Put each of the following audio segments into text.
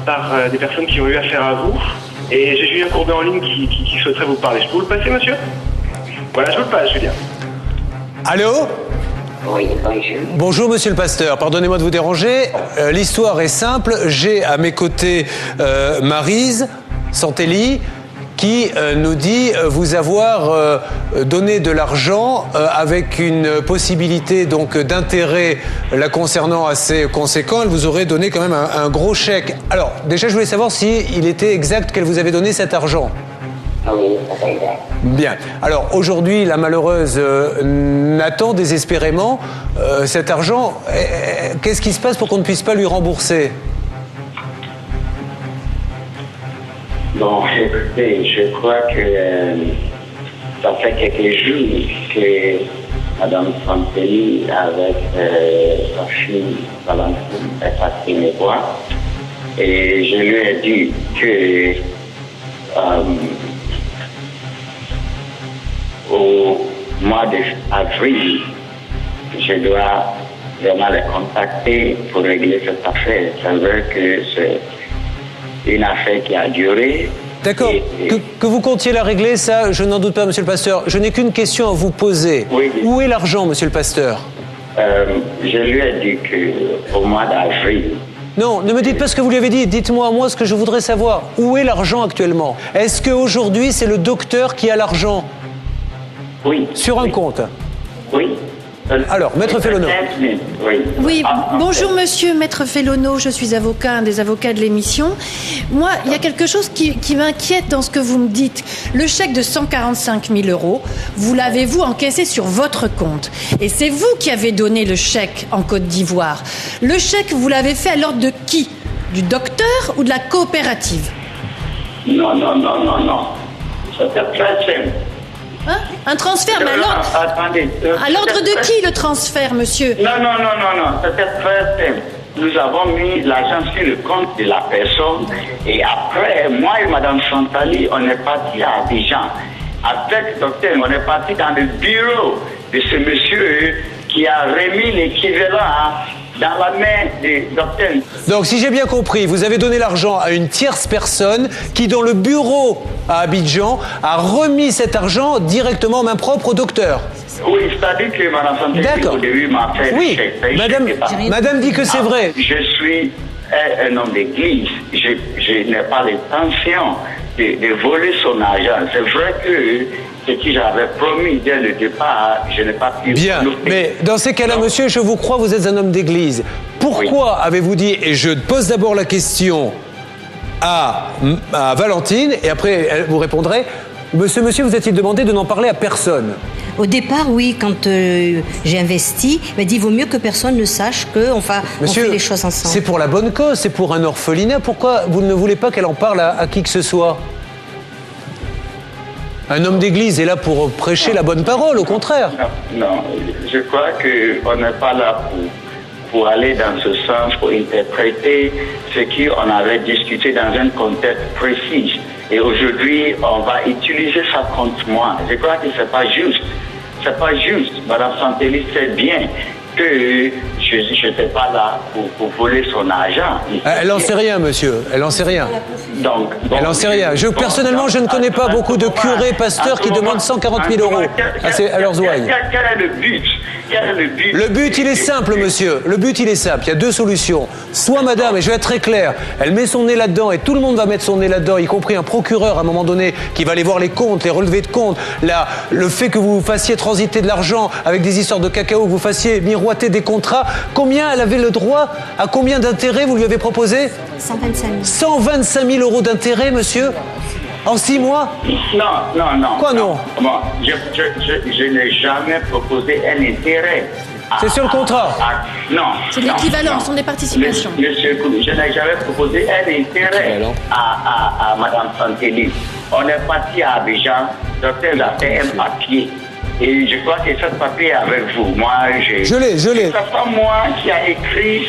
par des personnes qui ont eu affaire à vous. Et j'ai Julien Courbet en ligne qui souhaiterait vous parler. Je peux vous le passer, monsieur? Voilà, je vous le passe, Julien. Allô? Oui, bonjour. Bonjour, monsieur le pasteur. Pardonnez-moi de vous déranger. L'histoire est simple. J'ai à mes côtés Maryse Santelli qui nous dit vous avoir donné de l'argent avec une possibilité donc d'intérêt la concernant assez conséquent. Elle vous aurait donné quand même un gros chèque. Alors, déjà, je voulais savoir si il était exact qu'elle vous avait donné cet argent. Oui, c'est exact. Bien. Alors, aujourd'hui, la malheureuse n'attend désespérément cet argent. Qu'est-ce qui se passe pour qu'on ne puisse pas lui rembourser ? Bon, écoutez, je crois que ça fait quelques jours que Mme Santelli, avec sa fille Valentine, est passée me voir. Et je lui ai dit que au mois d'avril, je dois vraiment les contacter pour régler cette affaire. C'est vrai que c'est une affaire qui a duré. D'accord. Que vous comptiez la régler, ça, je n'en doute pas, monsieur le pasteur. Je n'ai qu'une question à vous poser. Oui. Où est l'argent, monsieur le pasteur ? Je lui ai dit qu'au mois d'avril... Non, ne me dites pas ce que vous lui avez dit. Dites-moi à moi ce que je voudrais savoir. Où est l'argent actuellement ? Est-ce qu'aujourd'hui, c'est le docteur qui a l'argent ? Oui. Sur un compte ? Oui. Alors, Maître Fellono. Oui, bonjour monsieur, Maître Fellono, je suis avocat, un des avocats de l'émission. Moi, il y a quelque chose qui m'inquiète dans ce que vous me dites. Le chèque de 145 000 €, vous l'avez-vous encaissé sur votre compte? Et c'est vous qui avez donné le chèque en Côte d'Ivoire. Le chèque, vous l'avez fait à l'ordre de qui? Du docteur ou de la coopérative? Non. C'était très simple. Hein? Un transfert, mais Attendez. à l'ordre de qui le transfert, monsieur? Non. C'était très simple. Nous avons mis l'argent sur le compte de la personne et après, moi et Mme Santelli, on est parti à Abidjan. Avec le docteur, on est parti dans le bureau de ce monsieur qui a remis l'équivalent dans la main du docteur. Donc, si j'ai bien compris, vous avez donné l'argent à une tierce personne qui, dans le bureau à Abidjan, a remis cet argent directement en main propre au docteur. Oui, c'est-à-dire que Mme Santelli, au début, m'a fait oui, le chèque. Madame dit que c'est vrai. Je suis un homme d'église. Je n'ai pas l'intention de voler son argent. C'est vrai que ce que j'avais promis dès le départ, je n'ai pas pu... Bien, mais dans ces cas-là, monsieur, je vous crois, vous êtes un homme d'église. Pourquoi avez-vous dit, et je pose d'abord la question à Valentine, et après vous répondrez, monsieur, vous a-t-il demandé de n'en parler à personne? Au départ, oui, quand j'ai investi, il m'a dit, il vaut mieux que personne ne sache qu'on fait les choses ensemble. C'est pour la bonne cause, c'est pour un orphelinat. Pourquoi vous ne voulez pas qu'elle en parle à qui que ce soit? Un homme d'église est là pour prêcher la bonne parole, au contraire. Non, je crois qu'on n'est pas là pour aller dans ce sens, pour interpréter ce qu'on avait discuté dans un contexte précis. Et aujourd'hui, on va utiliser ça contre moi. Je crois que c'est pas juste. C'est pas juste. Mme Santelli sait bien que je n'étais pas là pour voler son argent. Elle n'en sait rien, monsieur. Elle n'en sait rien. Elle n'en sait rien. Personnellement, je ne connais pas beaucoup de curés, pasteurs qui demandent 140 000 € à leurs ouailles. Quel est le but? Le but, il est simple, monsieur. Le but, il est simple. Il y a deux solutions. Soit madame, et je vais être très clair, elle met son nez là-dedans et tout le monde va mettre son nez là-dedans, y compris un procureur à un moment donné qui va aller voir les comptes, les relevés de comptes, le fait que vous fassiez transiter de l'argent avec des histoires de cacao, que vous fassiez miroiter des contrats. Combien elle avait le droit? À combien d'intérêts vous lui avez proposé? 125 000. 125 000 € d'intérêt, monsieur? En 6 mois? Non. Quoi non? Bon, je n'ai jamais proposé un intérêt. C'est sur le contrat? Non. C'est de l'équivalent, ce sont des participations. Monsieur, je n'ai jamais proposé un intérêt à Mme Santelli. On est parti à Abidjan, le docteur a fait un papier. Et je crois que ce papier est avec vous. Moi, Je l'ai. C'est pas moi qui a écrit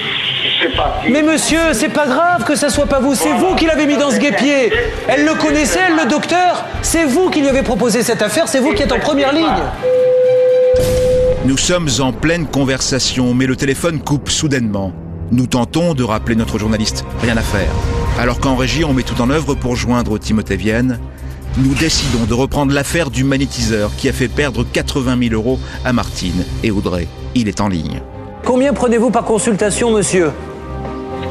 ce papier. Mais monsieur, c'est pas grave que ça soit pas vous. C'est vous qui l'avez mis dans ce guêpier. Elle le connaissait, elle, le docteur. C'est vous qui lui avez proposé cette affaire. C'est vous qui êtes en première ligne. Nous sommes en pleine conversation, mais le téléphone coupe soudainement. Nous tentons de rappeler notre journaliste. Rien à faire. Alors qu'en régie, on met tout en œuvre pour joindre Timothée Vienne, nous décidons de reprendre l'affaire du magnétiseur qui a fait perdre 80 000 € à Martine et Audrey. Il est en ligne. Combien prenez-vous par consultation, monsieur?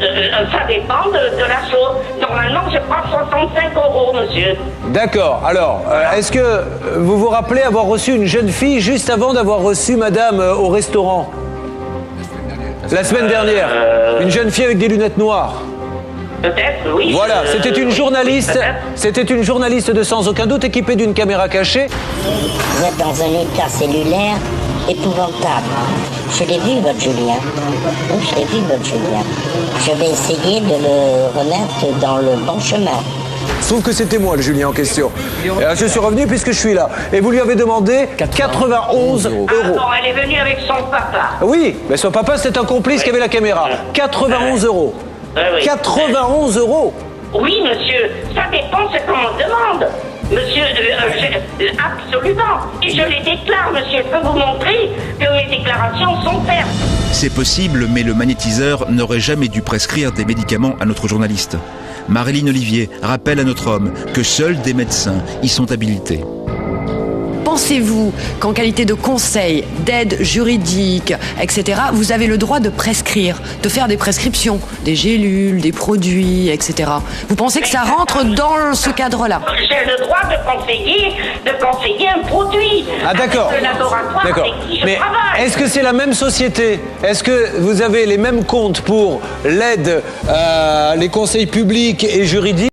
Ça dépend de la chose. Normalement, je prends 65 €, monsieur. D'accord. Alors, est-ce que vous vous rappelez avoir reçu une jeune fille juste avant d'avoir reçu madame au restaurant? La semaine dernière. Une jeune fille avec des lunettes noires. Peut-être, oui. Voilà, c'était une journaliste. C'était une journaliste de sans aucun doute équipée d'une caméra cachée. Vous êtes dans un état cellulaire épouvantable. Je l'ai vu, votre Julien. Oui, je l'ai vu, votre Julien. Je vais essayer de le remettre dans le bon chemin. Sauf que c'était moi, le Julien en question. Et je suis revenu puisque je suis là. Et vous lui avez demandé 91 €. Ah bon, elle est venue avec son papa. Oui, mais son papa, c'était un complice qui avait la caméra. 91 €. Oui. 91 €. Oui, monsieur, ça dépend ce qu'on me demande. Monsieur, absolument. Et je les déclare, monsieur. Je peux vous montrer que mes déclarations sont fermes. C'est possible, mais le magnétiseur n'aurait jamais dû prescrire des médicaments à notre journaliste. Marilyn Olivier rappelle à notre homme que seuls des médecins y sont habilités. Pensez-vous qu'en qualité de conseil, d'aide juridique, etc., vous avez le droit de prescrire, de faire des prescriptions, des gélules, des produits, etc. Vous pensez que ça rentre dans ce cadre-là? J'ai le droit de conseiller un produit. Ah d'accord. Le laboratoire avec qui je Mais travaille. est-ce que c'est la même société? Est-ce que vous avez les mêmes comptes pour l'aide, les conseils publics et juridiques?